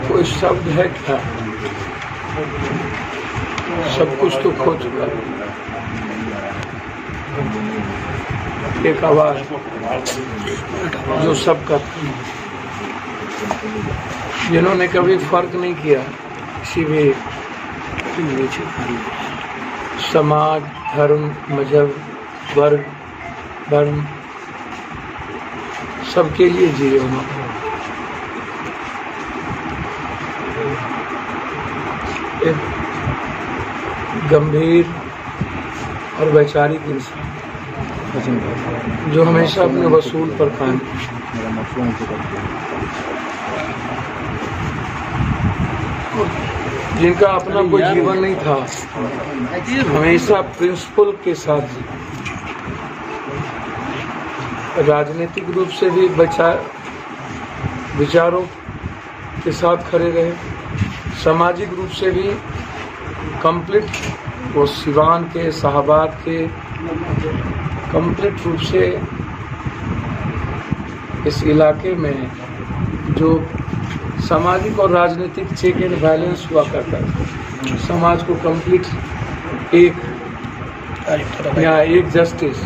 कोई शब्द है क्या? सब कुछ तो खो चुका है। एक आवाज जो सबका, जिन्होंने कभी फर्क नहीं किया किसी भी समाज, धर्म, मजहब, वर्ग, धर्म, सबके लिए जिए उन्होंने। एक गंभीर और वैचारिक इंसान जो हमेशा अपने वसूल पर कायम, जिनका अपना कोई जीवन नहीं था, हमेशा प्रिंसिपल के साथ, राजनीतिक रूप से भी विचारों के साथ खड़े रहे, सामाजिक रूप से भी कंप्लीट, वो सिवान के शाहबाद के कंप्लीट रूप से इस इलाके में जो सामाजिक और राजनीतिक चेक एंड बैलेंस हुआ करता है, समाज को कंप्लीट एक जस्टिस,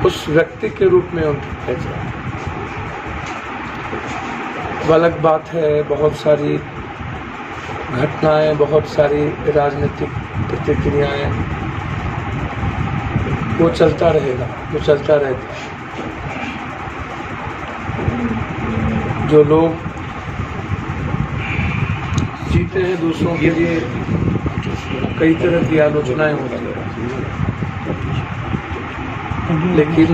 उस व्यक्ति के रूप में उनकी पहचान। अलग बात है, बहुत सारी घटनाएं, बहुत सारी राजनीतिक प्रतिक्रियाएं, वो चलता रहेगा, वो चलता रहता है। जो लोग जीते हैं दूसरों के लिए, कई तरह की आलोचनाएं होती हैं, लेकिन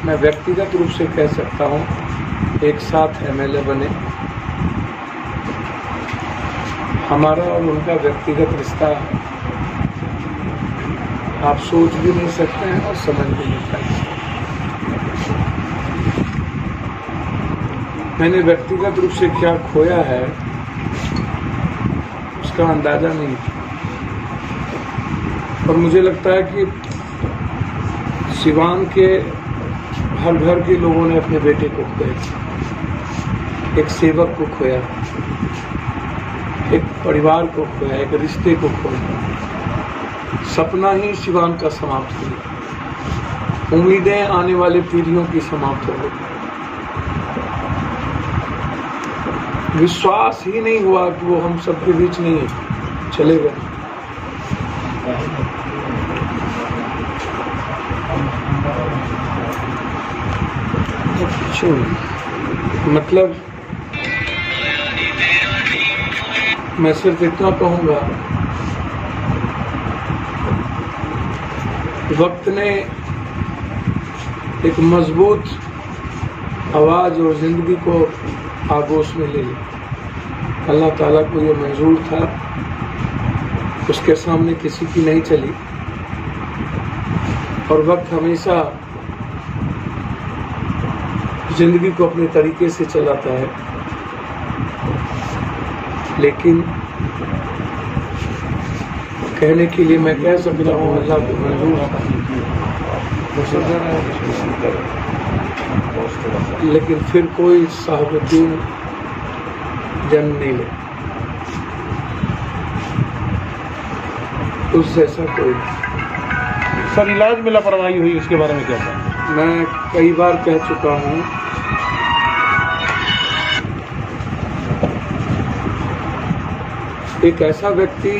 मैं व्यक्तिगत रूप से कह सकता हूँ, एक साथ एमएलए बने, हमारा और उनका व्यक्तिगत रिश्ता आप सोच भी नहीं सकते हैं और समझ भी नहीं सकते। मैंने व्यक्तिगत रूप से क्या खोया है उसका अंदाजा नहीं, और मुझे लगता है कि सिवान के हर घर के लोगों ने अपने बेटे को खोया, एक सेवक को खोया, एक परिवार को खोया, एक रिश्ते को खोया। सपना ही सिवान का समाप्त हुआ, उम्मीदें आने वाली पीढ़ियों की समाप्त हो गई, विश्वास ही नहीं हुआ कि वो हम सबके बीच नहीं है, चले गए। मतलब मैं सिर्फ इतना कहूँगा, वक्त ने एक मजबूत आवाज़ और ज़िंदगी को आगोश में ले लिया। अल्लाह ताला को ये मंजूर था, उसके सामने किसी की नहीं चली, और वक्त हमेशा ज़िंदगी को अपने तरीके से चलाता है, लेकिन कहने के लिए मैं कह सकता हूँ अल्लाह को मंजूर था, लेकिन फिर कोई साहबुद्दीन जन्म नहीं ले, उस जैसा कोई। सर, इलाज में लापरवाही हुई, उसके बारे में क्या कहें? मैं कई बार कह चुका हूँ, एक ऐसा व्यक्ति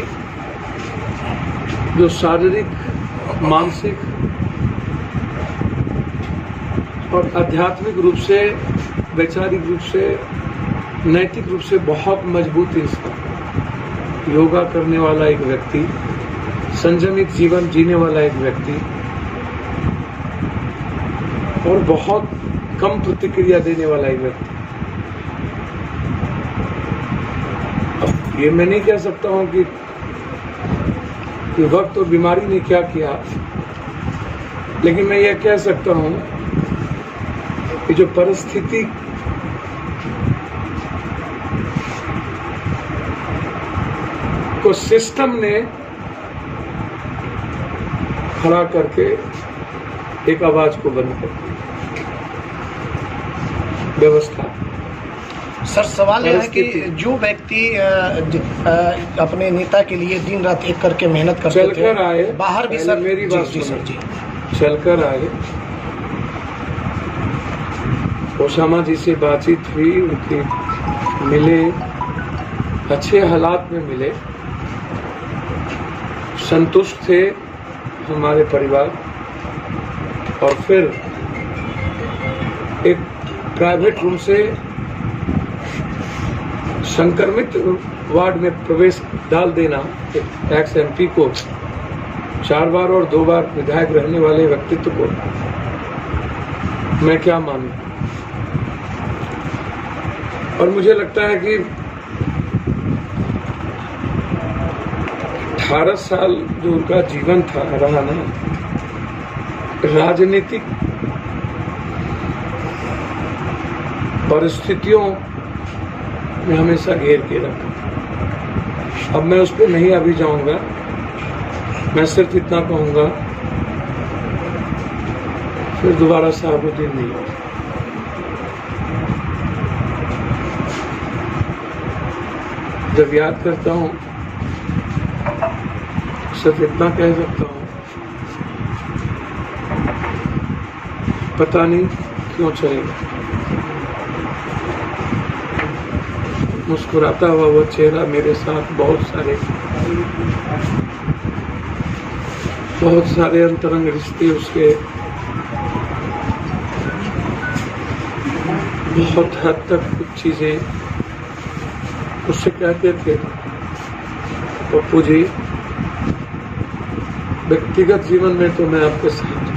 जो शारीरिक, मानसिक और आध्यात्मिक रूप से, वैचारिक रूप से, नैतिक रूप से बहुत मजबूत इंसान, योगा करने वाला एक व्यक्ति, संयमित जीवन जीने वाला एक व्यक्ति, और बहुत कम प्रतिक्रिया देने वाला एक व्यक्ति। अब ये मैं नहीं कह सकता हूं कि वक्त और बीमारी ने क्या किया, लेकिन मैं ये कह सकता हूं कि जो परिस्थिति को सिस्टम ने खड़ा करके एक आवाज को बंद कर दिया, व्यवस्था। सर सवाल यह है कि परिस्थिति। जो व्यक्ति अपने नेता के लिए दिन रात एक करके मेहनत करते चलकर आए, थे बाहर भी पहले सर मेरी बात जी सुनो। सर जी चलकर आए, ओसामा जी से बातचीत हुई, उनकी मिले, अच्छे हालात में मिले, संतुष्ट थे हमारे परिवार। और फिर एक प्राइवेट रूम से संक्रमित वार्ड में प्रवेश डाल देना एक्स एमपी को, 4 बार और 2 बार विधायक रहने वाले व्यक्तित्व को, मैं क्या मानूं। और मुझे लगता है कि 18 साल जो उनका जीवन था रहा ना, राजनीतिक परिस्थितियों में हमेशा घेर के रखा। अब मैं उस पर नहीं अभी जाऊंगा, मैं सिर्फ इतना कहूंगा, फिर दोबारा शहाबुद्दीन नहीं होगा। जब याद करता हूं सिर्फ इतना कह सकता हूं, पता नहीं क्यों चलेगा। मुस्कुराता हुआ वो चेहरा मेरे साथ बहुत सारे अंतरंग रिश्ते, उसके बहुत हद तक कुछ चीजें उससे कहते थे, पप्पू जी व्यक्तिगत जीवन में तो मैं आपके साथ हूं,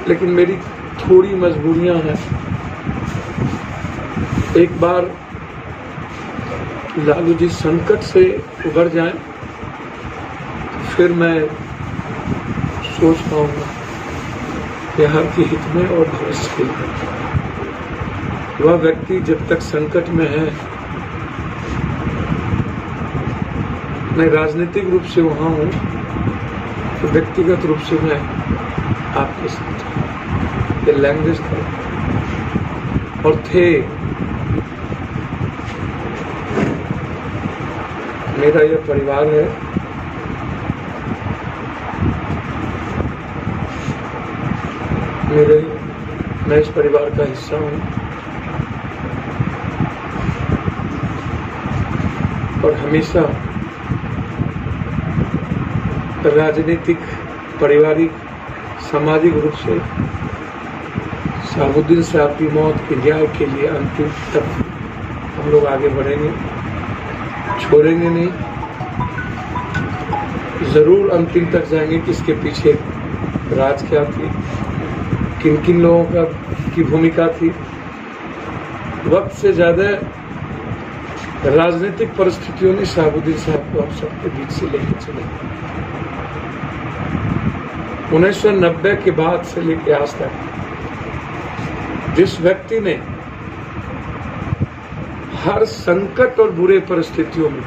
लेकिन मेरी थोड़ी मजबूरियां हैं। एक बार लालू जी संकट से उबर जाएं, फिर मैं सोच पाऊंगा बिहार के हित में और भविष्य के लिए। वह व्यक्ति जब तक संकट में है, मैं राजनीतिक रूप से वहां हूं, तो व्यक्तिगत रूप से मैं आपके साथ हूं। ये लैंग्वेज था और थे। मेरा यह परिवार है, मैं इस परिवार का हिस्सा हूं और हमेशा राजनीतिक, पारिवारिक, सामाजिक रूप से शहाबुद्दीन साहब की मौत के न्याय के लिए अंतिम तक हम लोग आगे बढ़ेंगे, छोड़ेंगे नहीं, जरूर अंतिम तक जाएंगे कि इसके पीछे राज क्या थी, किन किन लोगों की भूमिका थी। वक्त से ज्यादा राजनीतिक परिस्थितियों ने शहाबुद्दीन साहब को हम सबके बीच से लेकर चले। 1990 के बाद से लेकर आज तक जिस व्यक्ति ने हर संकट और बुरे परिस्थितियों में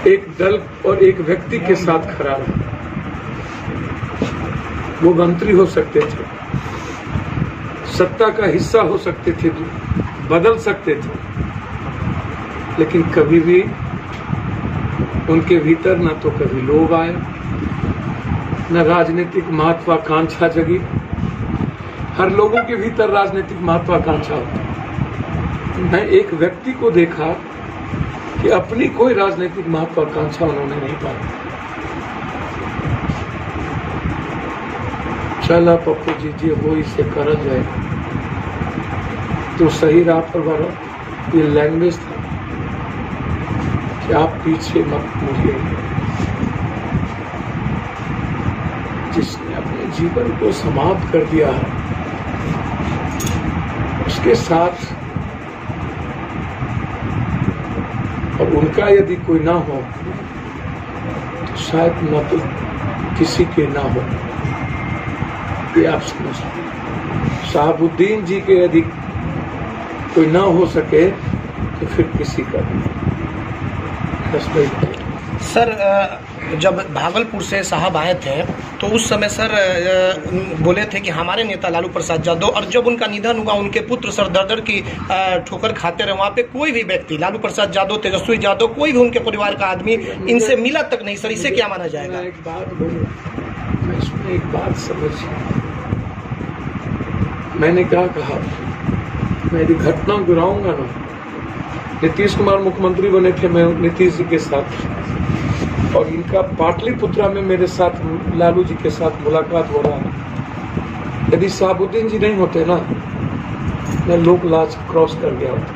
एक दल और एक व्यक्ति के साथ खड़ा रहा, वो मंत्री हो सकते थे, सत्ता का हिस्सा हो सकते थे, बदल सकते थे, लेकिन कभी भी उनके भीतर न तो कभी लोभ आया, न राजनीतिक महत्वाकांक्षा जगी। हर लोगों के भीतर राजनीतिक महत्वाकांक्षा होती। मैं एक व्यक्ति को देखा कि अपनी कोई राजनीतिक महत्वाकांक्षा उन्होंने नहीं पाई। चला पप्पू जी हो इसे कर जाए तो सही राह पर बढ़ो। ये लैंग्वेज था कि आप पीछे मत मुड़िए। जिसने अपने जीवन को समाप्त कर दिया है, उसके साथ और उनका यदि कोई ना हो तो शायद न तो किसी के ना हो, ये आप समझ। शहाबुद्दीन जी के यदि कोई ना हो सके तो फिर किसी का नहीं। बस भाई। सर जब भागलपुर से साहब आए थे तो उस समय सर बोले थे कि हमारे नेता लालू प्रसाद यादव, और जब उनका निधन हुआ उनके पुत्र सर दर की ठोकर खाते रहे। वहाँ पे कोई भी व्यक्ति, लालू प्रसाद यादव, तेजस्वी यादव, कोई भी उनके परिवार का आदमी इनसे मिला तक नहीं। सर इसे क्या माना जाएगा? मैं एक बात बोलूं, मैं इसमें एक बात समझिए, मैंने क्या कहा, मैं यदि घटना गिराऊंगा ना, नीतीश कुमार मुख्यमंत्री बने थे, मैं नीतीश जी के साथ, और इनका पाटलिपुत्रा में मेरे साथ लालू जी के साथ मुलाकात हो रहा है। यदि शहाबुद्दीन जी नहीं होते ना, मैं लोक लाज क्रॉस कर गया होता।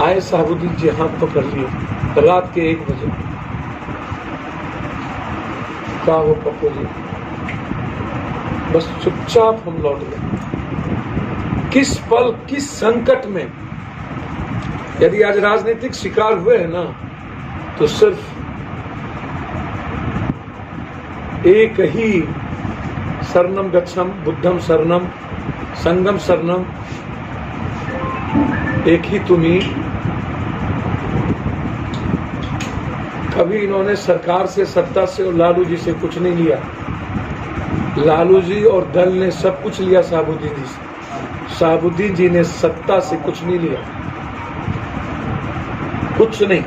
आए शहाबुद्दीन जी, हाथ पकड़ लिए रात के 1 बजे। क्या हो पप्पू जी, बस चुपचाप हम लौट गए। किस पल, किस संकट में, यदि आज राजनीतिक शिकार हुए हैं ना, तो सिर्फ एक ही शरणम गच्छम बुद्धम शरणम संगम शरणम, एक ही तुम्ही। कभी इन्होंने सरकार से, सत्ता से और लालू जी से कुछ नहीं लिया। लालू जी और दल ने सब कुछ लिया शहाबुद्दीन जी से। शहाबुद्दीन जी ने सत्ता से कुछ नहीं लिया, कुछ नहीं,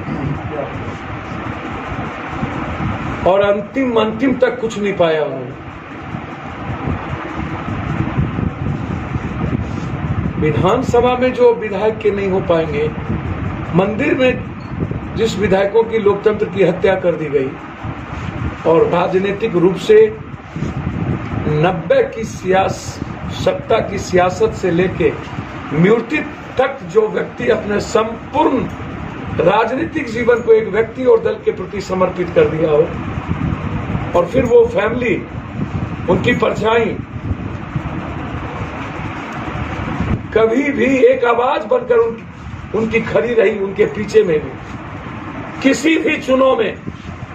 और अंतिम तक कुछ नहीं पाया उन्होंने। विधानसभा में जो विधायक के नहीं हो पाएंगे, मंदिर में जिस विधायकों की लोकतंत्र की हत्या कर दी गई, और राजनीतिक रूप से 90 की सत्ता की सियासत से लेके मृत्यु तक जो व्यक्ति अपने संपूर्ण राजनीतिक जीवन को एक व्यक्ति और दल के प्रति समर्पित कर दिया हो, और फिर वो फैमिली, उनकी परछाई कभी भी एक आवाज बनकर उनकी खड़ी रही, उनके पीछे में भी किसी भी चुनाव में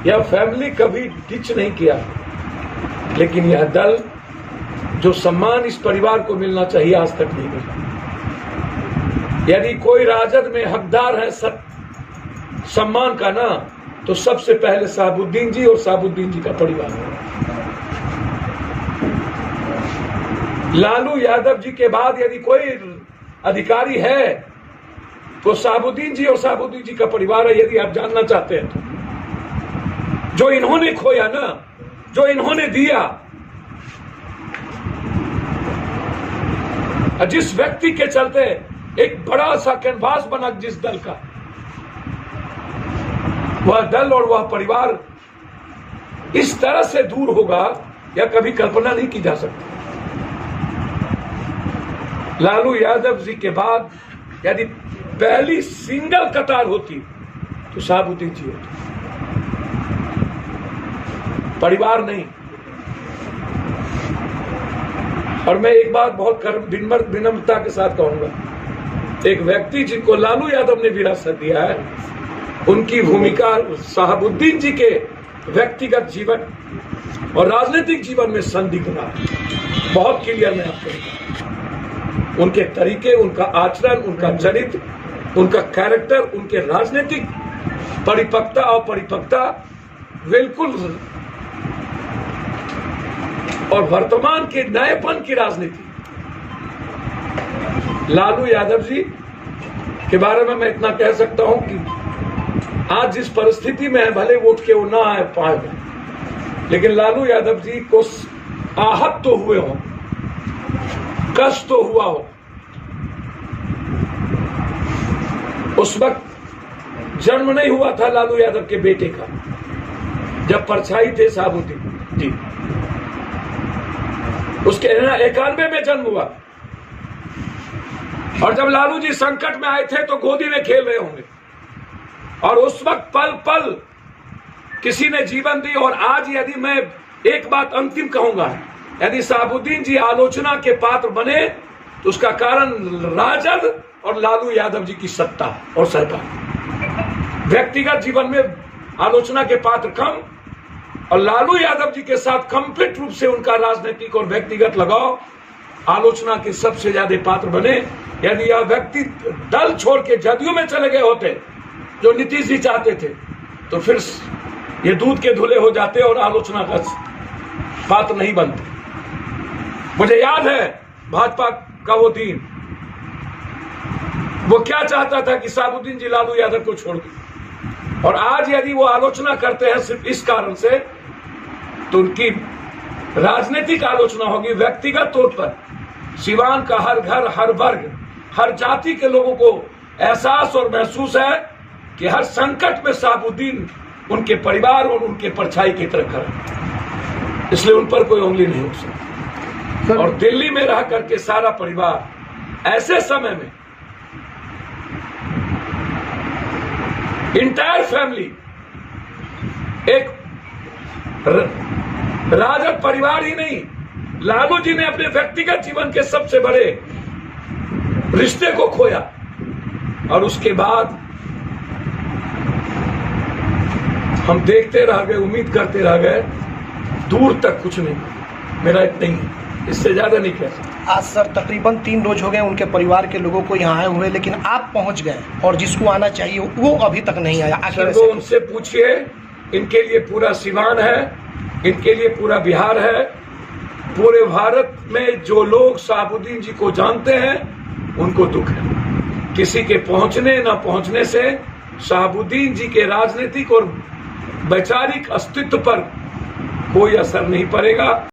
यह फैमिली कभी डिच नहीं किया। लेकिन यह दल, जो सम्मान इस परिवार को मिलना चाहिए, आज तक नहीं मिला। यदि कोई राजद में हकदार है सम्मान का ना, तो सबसे पहले शहाबुद्दीन जी और शहाबुद्दीन जी का परिवार है। लालू यादव जी के बाद यदि कोई अधिकारी है तो शहाबुद्दीन जी और शहाबुद्दीन जी का परिवार है। यदि आप जानना चाहते हैं तो जो इन्होंने खोया ना, जो इन्होंने दिया, जिस व्यक्ति के चलते एक बड़ा सा कैनवास बना जिस दल का, वह दल और वह परिवार इस तरह से दूर होगा, यह कभी कल्पना नहीं की जा सकती। लालू यादव जी के बाद यदि पहली सिंगल कतार होती तो शहाबुद्दीन जी होते, परिवार नहीं। और मैं एक बात बहुत विनम्रता के साथ कहूंगा, एक व्यक्ति जिनको लालू यादव ने विरासत दिया है, उनकी भूमिका शहाबुद्दीन जी के व्यक्तिगत जीवन और राजनीतिक जीवन में संदिग्ध रहा है। बहुत क्लियर मैं आपको बताऊं, उनके तरीके, उनका आचरण, उनका चरित्र, उनका कैरेक्टर, उनके राजनीतिक परिपक्वता और परिपक्वता बिल्कुल, और वर्तमान के नएपन की राजनीति। लालू यादव जी के बारे में मैं इतना कह सकता हूं कि आज जिस परिस्थिति में है, भले वोट के वो ना आ पाए, लेकिन लालू यादव जी को आहत तो हुए हो, कष्ट तो हुआ हो। उस वक्त जन्म नहीं हुआ था लालू यादव के बेटे का, जब परछाई थे शहाबुद्दीन जी। उसके 91 में जन्म हुआ, और जब लालू जी संकट में आए थे तो गोदी में खेल रहे होंगे, और उस वक्त पल पल किसी ने जीवन दी। और आज यदि मैं एक बात अंतिम कहूंगा, यदि शहाबुद्दीन जी आलोचना के पात्र बने तो उसका कारण राजद और लालू यादव जी की सत्ता और सरकार। व्यक्तिगत जीवन में आलोचना के पात्र कम, और लालू यादव जी के साथ कंप्लीट रूप से उनका राजनीतिक और व्यक्तिगत लगाव आलोचना के सबसे ज्यादा पात्र बने। यदि यह व्यक्ति दल छोड़ के जदयू में चले गए होते, जो नीतीश जी चाहते थे, तो फिर ये दूध के धुले हो जाते और आलोचना का पात्र नहीं बनते। मुझे याद है भाजपा का वो दिन, वो क्या चाहता था कि शहाबुद्दीन जी लालू यादव को छोड़ दे, और आज यदि वो आलोचना करते हैं सिर्फ इस कारण से, तो उनकी राजनीतिक आलोचना होगी। व्यक्तिगत तौर पर सिवान का हर घर, हर वर्ग, हर जाति के लोगों को एहसास और महसूस है कि हर संकट में शहाबुद्दीन उनके परिवार और उनके परछाई की तरह खड़ा, इसलिए उन पर कोई उंगली नहीं हो सकती। और दिल्ली में रह करके सारा परिवार ऐसे समय में, इंटायर फैमिली, एक राजद परिवार ही नहीं, लालू जी ने अपने व्यक्तिगत जीवन के सबसे बड़े रिश्ते को खोया, और उसके बाद हम देखते रह गए, उम्मीद करते रह गए, दूर तक कुछ नहीं। मेरा इतना ही, इससे ज्यादा नहीं कह सकता। आज सर तकरीबन 3 रोज हो गए उनके परिवार के लोगों को यहाँ आए हुए, लेकिन आप पहुंच गए और जिसको आना चाहिए वो अभी तक नहीं आया। आखिर वो उनसे पूछिए, इनके लिए पूरा सिवान है, इनके लिए पूरा बिहार है, पूरे भारत में जो लोग शहाबुद्दीन जी को जानते हैं उनको दुख है। किसी के पहुंचने न पहुंचने से शहाबुद्दीन जी के राजनीतिक और वैचारिक अस्तित्व पर कोई असर नहीं पड़ेगा।